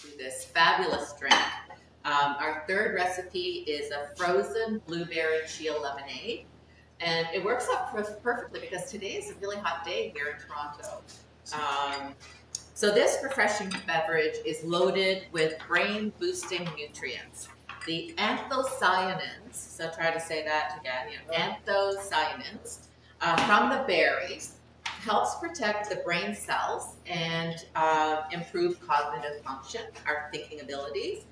to this fabulous drink. Our third recipe is a frozen blueberry Chia lemonade. And it works out perfectly because today is a really hot day here in Toronto. So this refreshing beverage is loaded with brain-boosting nutrients. The anthocyanins, so try to say that again, anthocyanins from the berries helps protect the brain cells and improve cognitive function, our thinking abilities.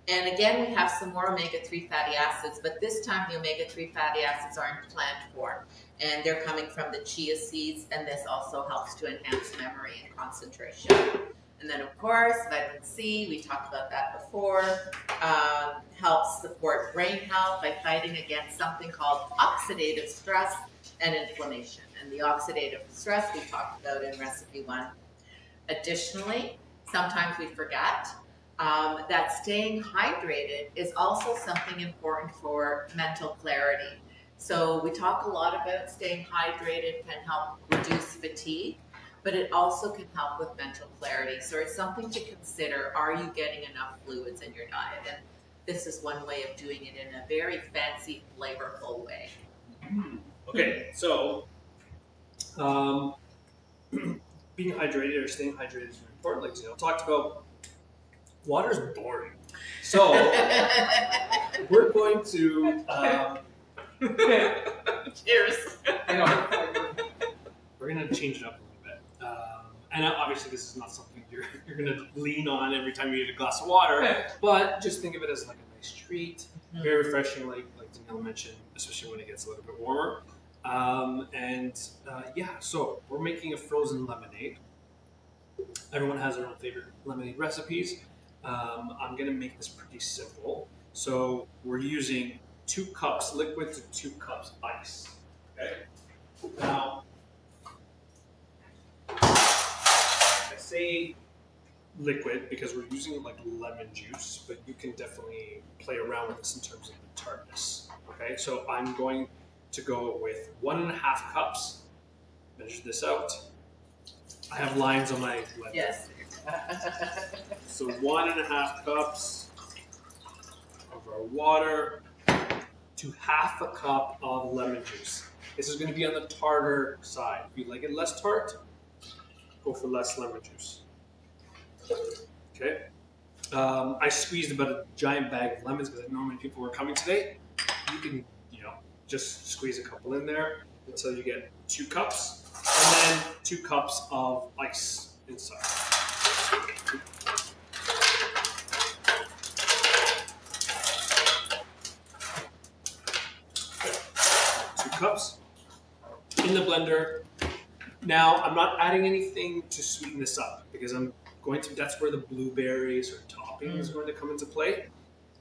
And again, we have some more omega-3 fatty acids, but this time the omega-3 fatty acids are in plant form, and they're coming from the chia seeds, and this also helps to enhance memory and concentration. And then, of course, vitamin C, we talked about that before, helps support brain health by fighting against something called oxidative stress and inflammation. And the oxidative stress we talked about in recipe 1. Additionally, sometimes we forget that staying hydrated is also something important for mental clarity. So we talk a lot about staying hydrated can help reduce fatigue, but it also can help with mental clarity. So it's something to consider. Are you getting enough fluids in your diet? And this is one way of doing it in a very fancy, flavorful way. Okay, so being hydrated or staying hydrated is very important. Like Janelle talked about, water is boring. So we're going to cheers. We're going to change it up a little bit. And obviously this is not something you're going to lean on every time you eat a glass of water, but just think of it as like a nice treat, very refreshing, like Danielle mentioned, especially when it gets a little bit warmer. So we're making a frozen lemonade. Everyone has their own favorite lemonade recipes. I'm going to make this pretty simple. So we're using 2 cups liquid to 2 cups ice. Okay. Now, I say liquid because we're using like lemon juice, but you can definitely play around with this in terms of the tartness. Okay, so I'm going to go with 1.5 cups. Measure this out. I have lines on my blender. Yes. So 1.5 cups of our water to 1/2 cup of lemon juice. This is going to be on the tartar side. If you like it less tart, go for less lemon juice. Okay. I squeezed about a giant bag of lemons because I know many people were coming today. You can, just squeeze a couple in there until you get 2 cups, and then 2 cups of ice inside. 2 cups in the blender. Now, I'm not adding anything to sweeten this up because that's where the blueberries or topping is going to come into play.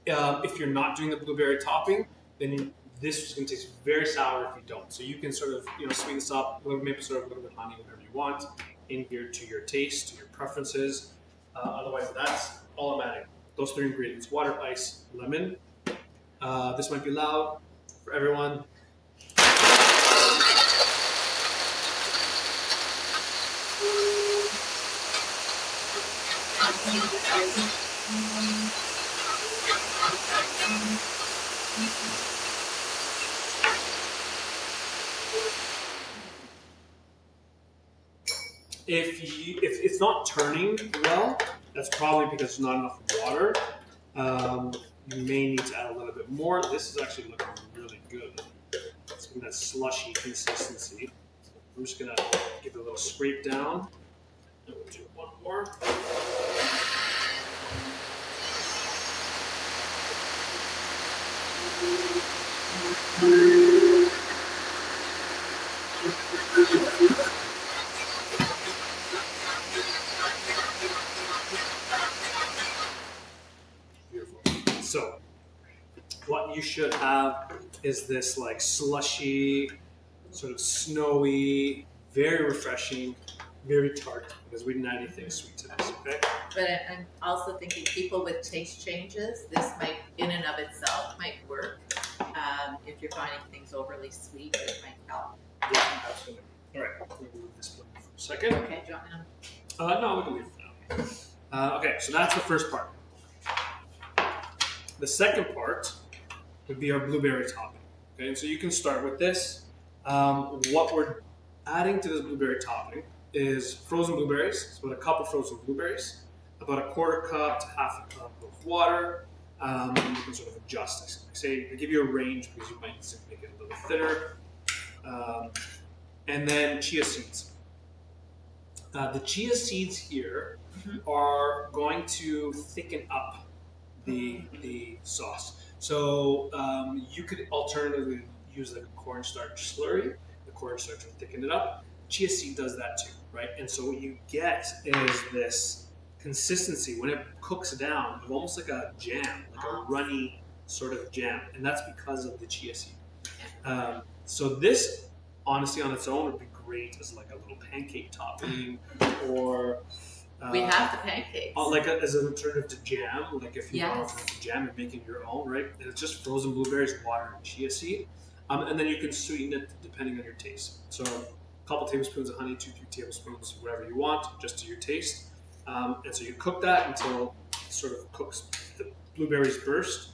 If you're not doing the blueberry topping, then this is going to taste very sour if you don't. So you can sort of, sweeten this up, a little maple syrup, a little bit of honey, whatever you want, in here to your taste, to your preferences. Otherwise, that's all I'm adding. Those 3 ingredients: water, ice, lemon. This might be loud for everyone. If it's not turning well, that's probably because there's not enough water. You may need to add a little bit more. This is actually looking really good. It's in that slushy consistency. I'm just gonna give it a little scrape down. And we'll do one more. Beautiful. So, what you should have is this like slushy, sort of snowy, very refreshing, very tart, because we didn't add anything sweet to this, okay? But I'm also thinking people with taste changes, this might, in and of itself, might work. If you're finding things overly sweet, it might help. Yeah, absolutely. All right, we'll move this one for a second. Okay, do you want me to? No, we can leave it for now. Okay, so that's the first part. The second part would be our blueberry topping. Okay, and so you can start with this. What we're adding to this blueberry topping is frozen blueberries. So about a cup of frozen blueberries, about a quarter cup to half a cup of water. And you can sort of adjust this. I give you a range because you might need to make it a little thinner. And then chia seeds. The chia seeds here are going to thicken up the sauce. So you could alternatively use like a cornstarch slurry. The cornstarch will thicken it up. Chia seed does that too, right? And so what you get is this consistency when it cooks down of almost like a jam, like a runny sort of jam, and that's because of the chia seed. So this, honestly, on its own would be great as like a little pancake topping, or we have the pancakes. Like as an alternative to jam, like if you want to jam and making your own, right? And it's just frozen blueberries, water, and chia seed, and then you can sweeten it depending on your taste. So a couple tablespoons of honey, 2-3 tablespoons, whatever you want, just to your taste. And so you cook that until it sort of cooks, the blueberries burst,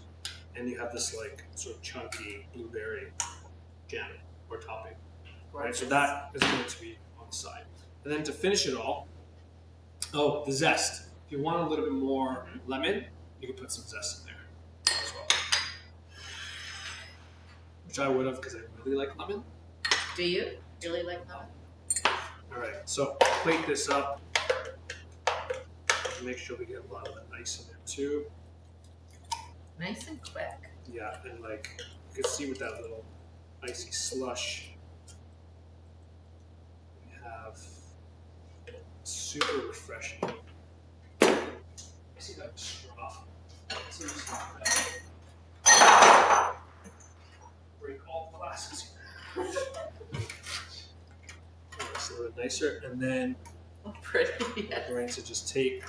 and you have this like sort of chunky blueberry jam or topping. Right, so that is going to be on the side. And then to finish it all, the zest. If you want a little bit more lemon, you can put some zest in there as well. Which I would have because I really like lemon. Do you really like lemon? All right, so plate this up. Make sure we get a lot of the ice in there too. Nice and quick. Yeah, and like you can see with that little icy slush, we have super refreshing. I see that straw. Break all the glasses here. It's a little nicer, and then pretty. Yes. we're going to just take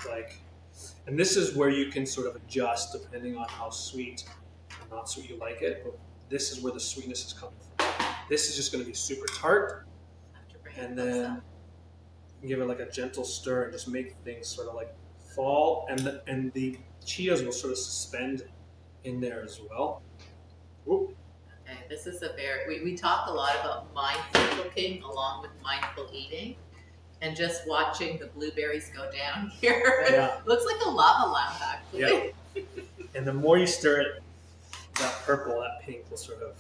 and this is where you can sort of adjust depending on how sweet or not sweet you like it, but this is where the sweetness is coming from. This is just going to be super tart, and then give it like a gentle stir and just make things sort of like fall, and the chias will sort of suspend in there as well. Ooh. Okay, this is a we talk a lot about mindful cooking along with mindful eating, and just watching the blueberries go down here. Yeah. Looks like a lava lamp actually. Yeah. And the more you stir it, that purple, that pink will sort of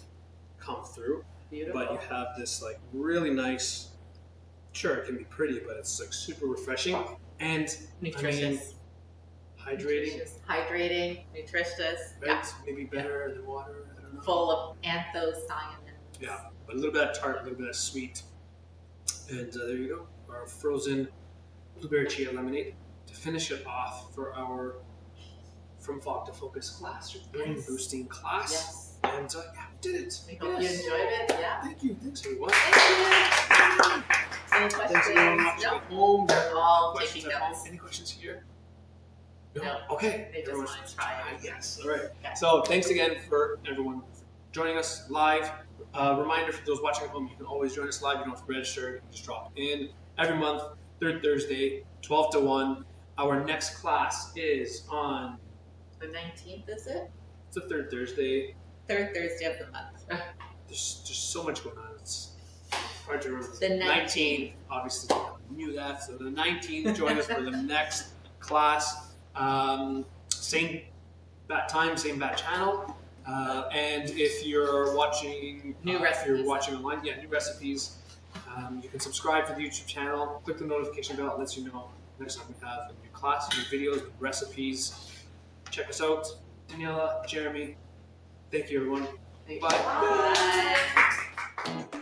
come through. Beautiful. But you have this like really nice, sure it can be pretty, but it's like super refreshing and Nutritious. Hydrating, nutritious. right? Yeah. Maybe better than water, I don't know. Full of anthocyanins. Yeah, but a little bit of tart, a little bit of sweet. And there you go, our frozen blueberry chia lemonade. To finish it off for our From Fog to Focus class, your brain boosting class. Yes. And yeah, we did it. We hope you enjoyed it. Yeah. Thank you. Thanks, everyone. Thank you. Any Thanks, questions? everyone watching No. at home. They're all Questions taking at home? notes. Any questions here? No. Okay. They just Everyone's want to try it. Yes. All right. Okay. So thanks again for everyone joining us live. Reminder for those watching at home, you can always join us live. You don't have to register. You can just drop in every month, third Thursday, 12 to 1. Our next class is on The 19th, is it? it's the third Thursday. Third Thursday of the month. There's so much going on. It's hard to remember. The 19th. Obviously, we knew that. So the 19th, join us for the next class. Same bat time, same bat channel. And if you're watching if you're watching online, new recipes. You can subscribe to the YouTube channel. Click the notification bell. It lets you know next time we have a new class, new videos, new recipes. Check us out. Daniela, Jeremy. Thank you, everyone. Bye. Bye. Bye.